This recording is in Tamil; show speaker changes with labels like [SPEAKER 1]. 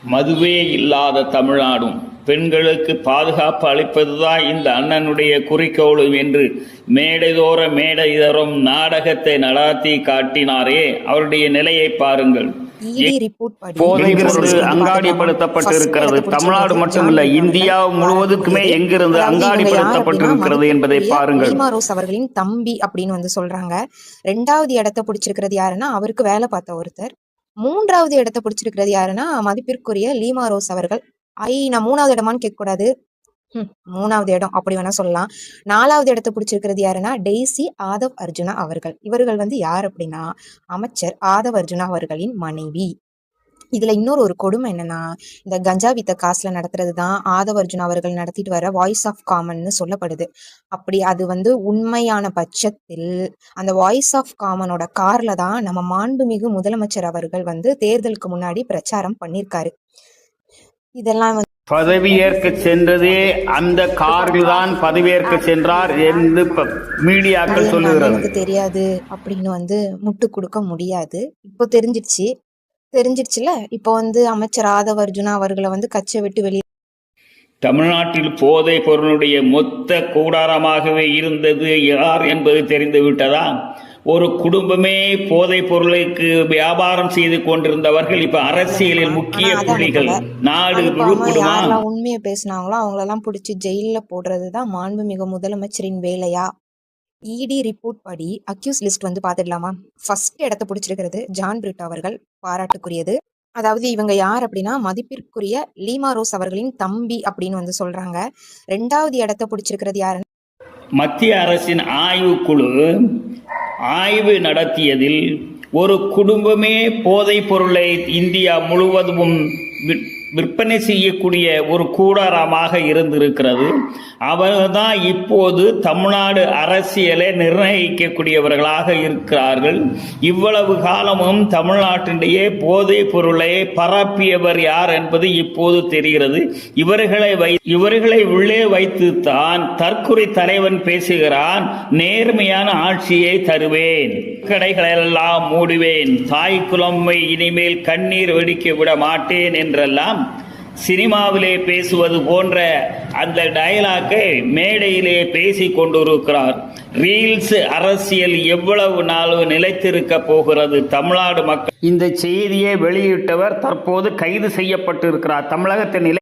[SPEAKER 1] மதுவே இல்லாத தமிழ்நாடும் பெண்களுக்கு பாதுகாப்பு அளிப்பதுதான் இந்த அண்ணனுடைய குறிக்கோளும் என்று மேடைதோற மேடை தரும் நாடகத்தை நடாத்தி காட்டினாரே, அவருடைய நிலையை பாருங்கள். போதைப் பொருள் அங்காடிப்படுத்தப்பட்டிருக்கிறது. தமிழ்நாடு மட்டுமல்ல, இந்தியா முழுவதுக்குமே எங்கிருந்து அங்காடிப்படுத்தப்பட்டிருக்கிறது என்பதை பாருங்கள்.
[SPEAKER 2] லீமா ரோஸ் அவர்களின் தம்பி அப்படின்னு சொல்றாங்க. 2வது இடத்தை பிடிச்சிருக்கிறது யாருன்னா அவருக்கு வேலை பார்த்த ஒருத்தர். 3வது இடத்தை பிடிச்சிருக்கிறது யாருன்னா மதிப்பிற்குரிய லீமா ரோஸ் அவர்கள். நான் 3வது இடமான்னு கேட்க கூடாது, 3வது இடம் அப்படி வேணா சொல்லலாம். 4வது இடத்தை பிடிச்சிருக்கிறது யாருன்னா டெய்சி ஆதவ் அர்ஜுனா அவர்கள். இவர்கள் யார் அப்படின்னா அமைச்சர் ஆதவ் அர்ஜுனா அவர்களின் மனைவி. இதுல இன்னொரு ஒரு கொடுமை என்னன்னா, இந்த கஞ்சா வித்த காசுல நடத்துறது தான் ஆதவ் அர்ஜுனா அவர்கள் நடத்திட்டு வர வாய்ஸ் ஆஃப் காமன்னு சொல்லப்படுது. அப்படி அது உண்மையான பட்சத்தில் அந்த வாய்ஸ் ஆஃப் காமனோட கார்ல தான் நம்ம மாண்புமிகு முதலமைச்சர் அவர்கள் தேர்தலுக்கு முன்னாடி பிரச்சாரம் பண்ணியிருக்காரு. இதெல்லாம்
[SPEAKER 1] பதவியேற்க சென்றதே அந்த காரில் தான் பதவியேற்க சென்றார் என்று மீடியாக்கள் சொல்லுகிறது.
[SPEAKER 2] எனக்கு தெரியாது அப்படின்னு முட்டு கொடுக்க முடியாது. இப்போ தெரிஞ்சிருச்சுல. இப்போ அமைச்சர் ஆதவ் அர்ஜுனா அவர்களை கட்சியை விட்டு வெளியே.
[SPEAKER 1] தமிழ்நாட்டில் போதை பொருளுடைய மொத்த கூடாரமாகவே இருந்தது யார் என்பது தெரிந்து விட்டதா? ஒரு குடும்பமே போதைப் பொருளுக்கு வியாபாரம் செய்து கொண்டிருந்தவர்கள் இப்ப அரசியலில் முக்கிய புள்ளிகள். நாடு
[SPEAKER 2] உண்மையை பேசினாங்களோ அவங்களெல்லாம் பிடிச்சி ஜெயில போடுறதுதான் மாண்புமிகு முதலமைச்சரின் வேலையா? இடி ரிப்போர்ட் படி அக்யூஸ் லிஸ்ட் பாத்துடலாமா? ஃபர்ஸ்ட் இடத்தை பிடிச்சிருக்கிறது ஜான் பிரிட்டோ அவர்கள், பாராட்டுக்குரியது. அதாவது இவங்க யார் அப்படின்னா மதிப்பிற்குரிய லீமா ரோஸ் அவர்களின் தம்பி அப்படின்னு சொல்றாங்க. 2வது இடத்தை பிடிச்சிருக்கிறது யாருன்னு
[SPEAKER 1] மத்திய அரசின் ஆய்வுக்குழு ஆய்வு நடத்தியதில் ஒரு குடும்பமே போதைப் பொருளை இந்தியா முழுவதும் விற்பனை செய்யக்கூடிய ஒரு கூடாரமாக இருந்திருக்கிறது. அவர்தான் இப்போது தமிழ்நாடு அரசியலை நிர்ணயிக்கக்கூடியவர்களாக இருக்கிறார்கள். இவ்வளவு காலமும் தமிழ்நாட்டிலேயே போதைப் பொருளை பரப்பியவர் யார் என்பது இப்போது தெரிகிறது. இவர்களை உள்ளே வைத்துத்தான் தற்கொலை தலைவன் பேசுகிறான், நேர்மையான ஆட்சியை தருவேன், கடைகளெல்லாம் மூடுவேன், தாய் குலம்மை இனிமேல் கண்ணீர் வெடிக்க விட மாட்டேன் என்றெல்லாம் சினிமாவிலே பேசுவது போன்ற அந்த டயலாக்கை மேடையிலே பேசிக் கொண்டிருக்கிறார். ரீல்ஸ் அரசியல் எவ்வளவு நாளும் நிலைத்திருக்க போகிறது தமிழ்நாடு மக்கள்? இந்த செய்தியை வெளியிட்டவர் தற்போது கைது செய்யப்பட்டிருக்கிறார். தமிழகத்தின் நிலை